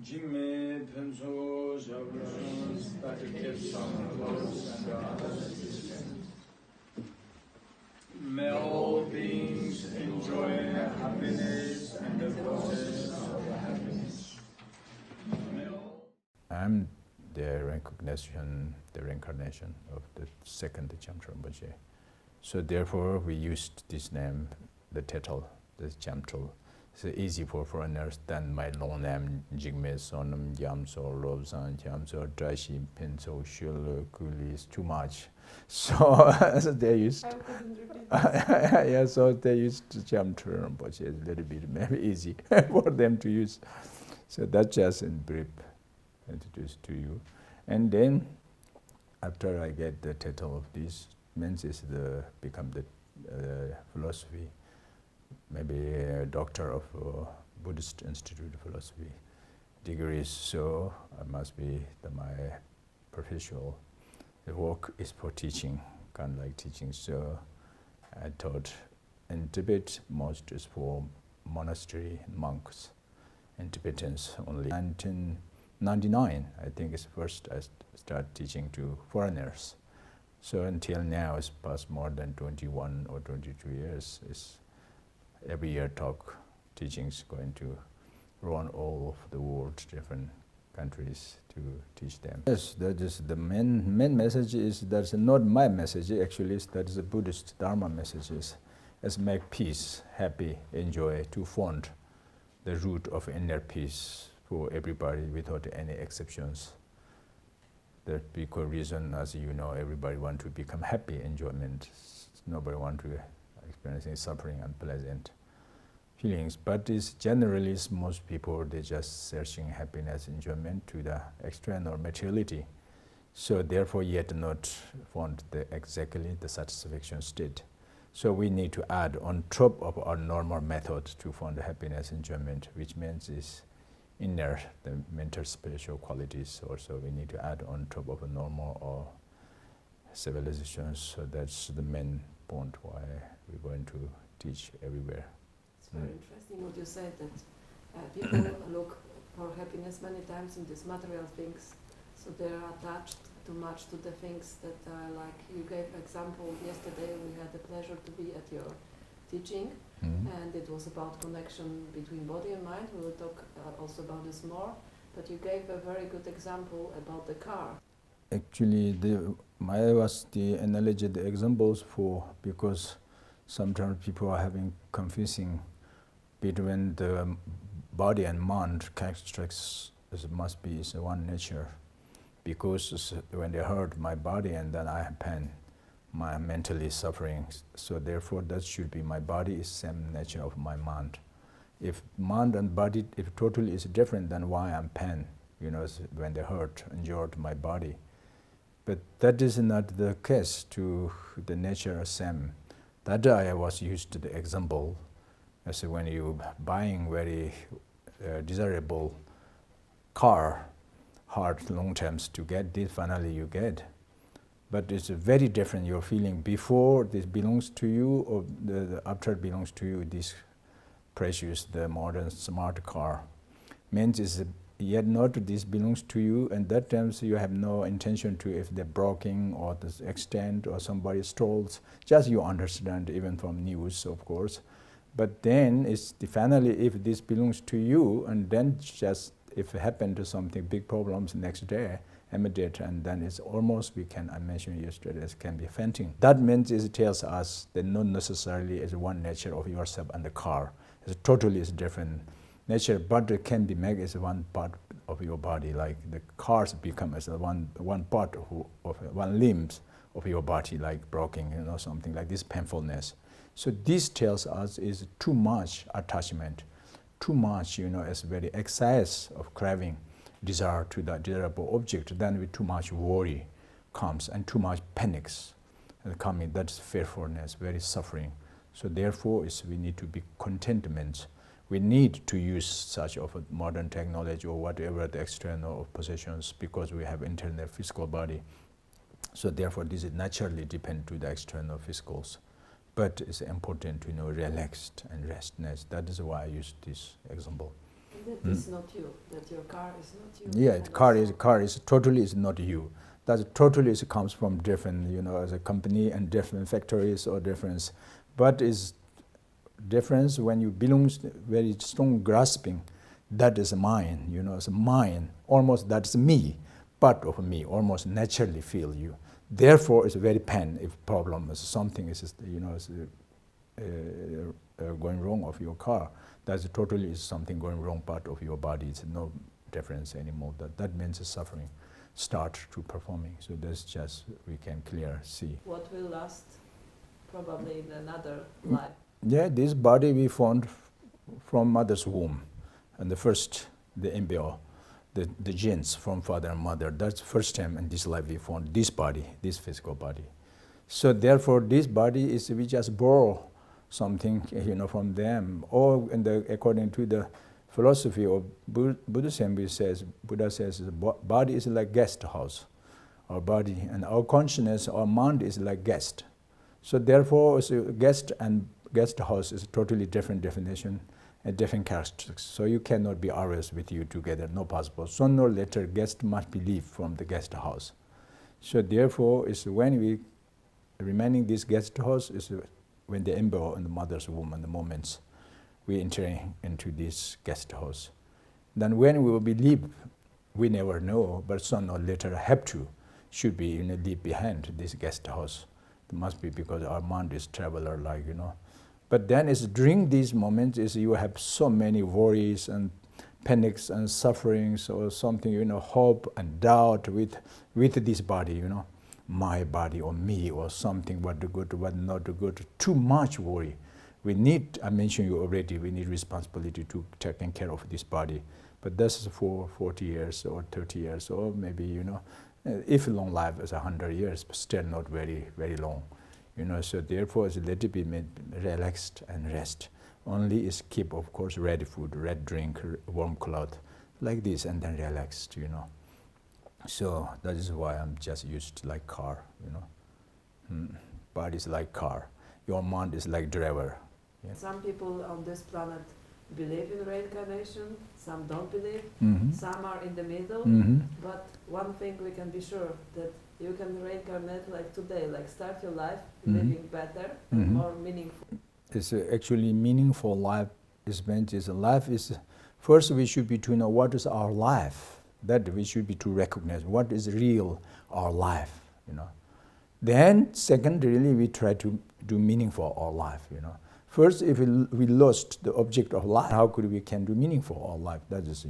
Jime Penso Javrons that gives some close and others. May all beings enjoy happiness and the process of happiness. I'm the reincarnation of the second CHAMTRUL Rinpoche. So therefore we used this name, the title, the CHAMTRUL. It's easy for foreigners than my long name, Jigme Sonam Yamso Lobsan Yamso Drashi Pinso Shul Kuli is too much. So they used yeah, so they used CHAMTRUL Rinpoche. It's a little bit maybe easy for them to use. So that's just in brief introduced to you. And then after I get the title of this, means is become the philosophy, maybe a doctor of Buddhist Institute of Philosophy degrees. So I must be my professional work is for teaching, kind of like teaching. So I taught in Tibet, most is for monastery monks and Tibetans only. 1999, I think is first I started teaching to foreigners. So until now, it's past more than 21 or 22 years. It's every year teachings going to run all of the world, different countries to teach them. Yes, that is the main message is that's not my message actually. That is the Buddhist Dharma messages. Is make peace, happy, enjoy, to find the root of inner peace for everybody without any exceptions. That because reason, as you know, everybody want to become happy, enjoyment. Nobody want to experience any suffering, unpleasant feelings. But it's generally most people they just searching happiness, enjoyment to the external materiality. So therefore, yet not found exactly the satisfaction state. So we need to add on top of our normal method to find the happiness, enjoyment, which means is inner, the mental spiritual qualities also we need to add on top of a normal or civilizations. So that's the main point why we're going to teach everywhere. It's very interesting what you said, that people look for happiness many times in these material things, so they are attached too much to the things that are like, you gave example yesterday, we had the pleasure to be at your teaching. And it was about connection between body and mind. We will talk also about this more, but you gave a very good example about the car. Actually, I was the analogy, the examples for, because sometimes people are having confusing between the body and mind characteristics must be is one nature, because when they hurt my body and then I have pain, my mentally suffering, so therefore that should be my body is same nature of my mind. If mind and body, if totally is different, then why I'm pain, you know, when they hurt, injured my body. But that is not the case to the nature same. That I was used to the example, as when you buying very desirable car, hard long terms to get this, finally you get. But it's very different, your feeling before this belongs to you or after it belongs to you, this precious, the modern smart car. Means is yet not this belongs to you, and that times you have no intention to if they're broken or this extent or somebody stalls, just you understand even from news of course. But then it's finally if this belongs to you, and then just if it happened to something, big problems next day, immediate, and then it's almost, I mentioned yesterday, it can be fainting. That means it tells us that not necessarily is one nature of yourself and the car. It's totally is different nature, but it can be made as one part of your body, like the cars become as one part of one limbs of your body, like broken, you know, something like this painfulness. So this tells us is too much attachment, too much, you know, as very excess of craving, desire to that desirable object, then with too much worry comes and too much panics coming. That's fearfulness, very suffering. So therefore, we need to be contentment. We need to use such of a modern technology or whatever the external possessions because we have internal physical body. So therefore, this is naturally depend to the external physicals. But it's important to know relaxed and restness. That is why I use this example. That is not you. That your car is not you. Yeah, and car is totally is not you. That totally comes from different, as a company and different factories or difference. But is difference when you belong very strong grasping, that is mine, as mine, almost that's me, part of me, almost naturally feel you. Therefore, it's very pain if problem is something is, going wrong of your car. That's totally is something going wrong part of your body. It's no difference anymore. That means suffering start to performing. So that's just we can clear see. What will last probably in another life. Yeah, this body we found from mother's womb, and the embryo, the genes from father and mother. That's first time in this life we found this body, this physical body. So therefore, this body is we just borrow something, from them. Or according to the philosophy of Buddhism, Buddha says, the body is like guest house, our body, and our consciousness, our mind is like guest. So therefore, guest and guest house is a totally different definition and different characteristics. So you cannot be always with you together, no possible. Sooner or later, guest must be leave from the guest house. So therefore, is when we remaining this guest house is when the embryo in the mother's womb and the moments we enter into this guest house. Then when we will be leave, we never know, but sooner or later should be leave behind this guest house. It must be because our mind is traveler But then it's during these moments is you have so many worries and panics and sufferings or something, hope and doubt with this body, my body or me or something, what good, what not good, too much worry. We need, I mentioned you already, we need responsibility to taking care of this body. But this is for 40 years or 30 years or maybe, if long life is 100 years, but still not very, very long. So therefore, it's let it be made relaxed and rest. Only is keep, of course, ready food, red drink, warm cloth, like this, and then relaxed, So that is why I'm just used like car, Body is like car. Your mind is like driver. Yeah. Some people on this planet believe in reincarnation, some don't believe, some are in the middle, but one thing we can be sure that you can reincarnate like today, like start your life living better and more meaningful. It's actually meaningful life is meant is life is, first we should be to know what is our life, that we should be to recognize what is real our life, Then secondarily we try to do meaningful our life, First, if we lost the object of life, how could we can do meaningful our life? That is,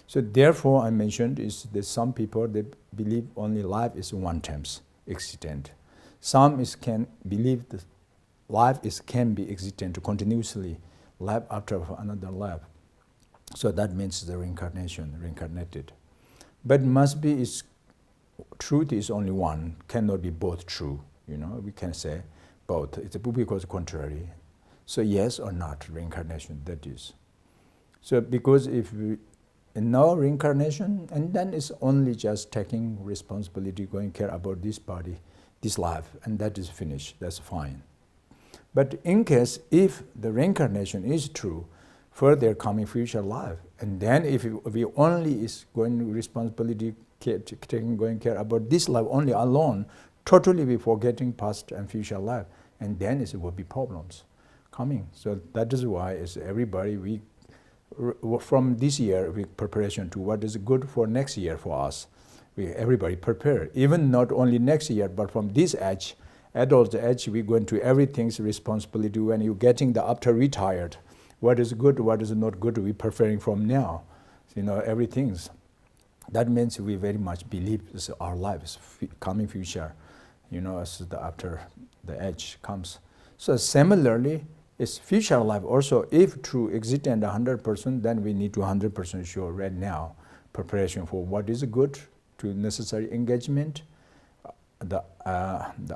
So therefore, I mentioned is that some people they believe only life is one time existent. Some can believe that life can be existent continuously, life after another life. So that means the reincarnation, reincarnated. But must be truth is only one, cannot be both true. We can say both. It's because contrary. So yes or not, reincarnation, that is. So because if we no reincarnation, and then it's only just taking responsibility, going care about this body, this life, and that is finished, that's fine. But in case if the reincarnation is true, further coming future life, and then if we only is going responsibility, going care about this life only alone, totally we forgetting past and future life, and then it will be problems coming. So that is why is everybody from this year we preparation to what is good for next year for us. Everybody prepare, even not only next year, but from this age, adult age, we go into everything's responsibility when you're getting the after retired. What is good, what is not good, we preparing from now. Everything's. That means we very much believe this our life is coming future, as after the age comes. So similarly, it's future life also, if true existent 100%, then we need to 100% sure right now, preparation for what is good, to necessary engagement, the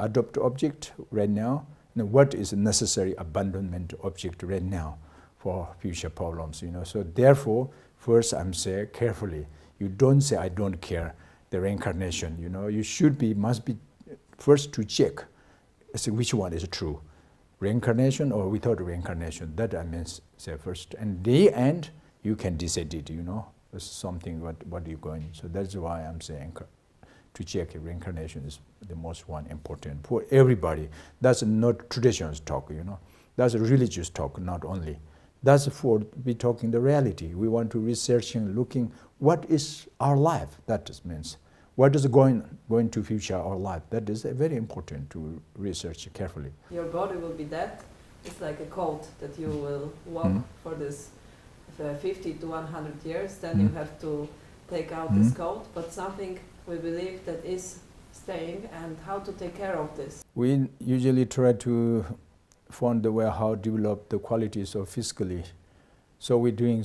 adopt object right now, and what is necessary abandonment object right now for future problems, So therefore, first I'm saying carefully, you don't say I don't care the reincarnation, you must be first to check which one is true. Reincarnation or without reincarnation, that I mean say first. And the end, you can decide it, you know. It's something what you're going. So that's why I'm saying to check reincarnation is the most one important for everybody. That's not traditions talk, you know. That's a religious talk, not only. That's for we talking the reality. We want to researching, looking what is our life. That means what is going to future our life. That is very important to research carefully. Your body will be dead. It's like a code that you will walk for this 50 to 100 years. Then you have to take out this code. But something we believe that is staying, and how to take care of this. We usually try to find the way how to develop the qualities of physically. So we're doing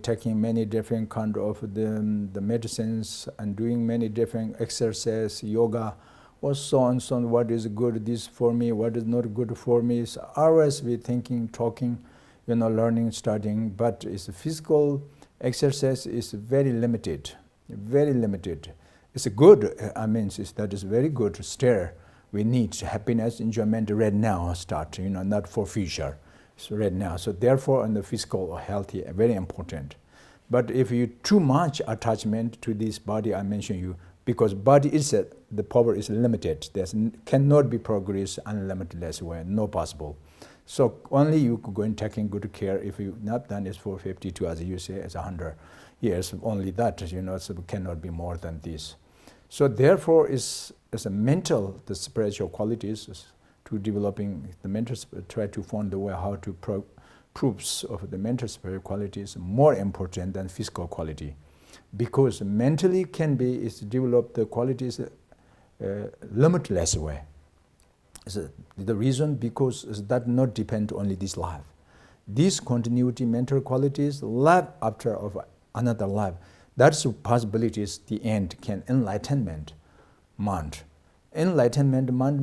taking many different kind of the medicines and doing many different exercises, yoga, or so on, what is good this for me, what is not good for me. So always we thinking, talking, you know, learning, studying, but it's physical exercise is very limited, very limited. It's a good, that is very good stare. We need happiness, enjoyment right now start, you know, not for future. So right now. So therefore, on the physical healthy, very important. But if you too much attachment to this body, I mentioned you, because body is the power is limited. There cannot be progress unlimited way, no possible. So only you could go and taking good care. If you not done it for 52, as you say, as 100 years, only that, you know, so cannot be more than this. So therefore, is a mental, the spiritual qualities to developing the mental, try to find the way how to proofs of the mental spiritual qualities more important than physical quality, because mentally can be is develop the qualities limitless way. So the reason because that not depend only this life. These continuity mental qualities life after of another life. That's the possibilities. The end can enlightenment mind. Enlightenment mind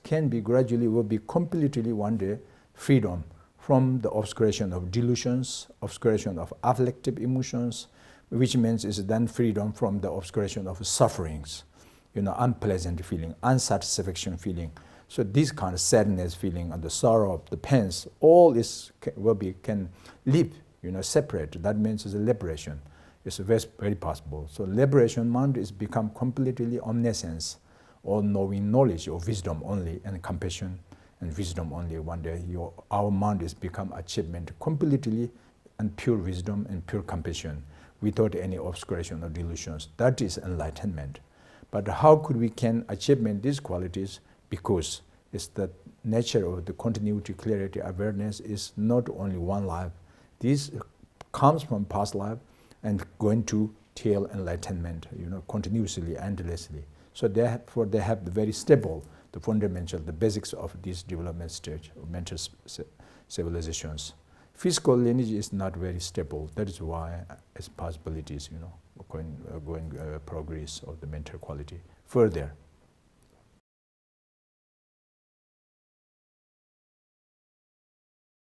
can be gradually will be completely one day freedom from the obscuration of delusions, obscuration of afflictive emotions, which means is then freedom from the obscuration of sufferings, you know, unpleasant feeling, unsatisfaction feeling. So this kind of sadness feeling and the sorrow, the pains, all this can live, you know, separate. That means it's a liberation. It's very possible. So liberation mind is become completely omniscience, all knowing knowledge or wisdom only, and compassion and wisdom only. One day our mind is become achievement completely and pure wisdom and pure compassion without any obscuration or delusions. That is enlightenment. But how could we can achievement these qualities? Because it's the nature of the continuity, clarity, awareness is not only one life. This comes from past life and going to till enlightenment, you know, continuously, endlessly. So therefore they have the very stable, the fundamental, the basics of this development stage of mental civilizations. Physical lineage is not very stable. That is why it's possibilities, you know, going progress of the mental quality further.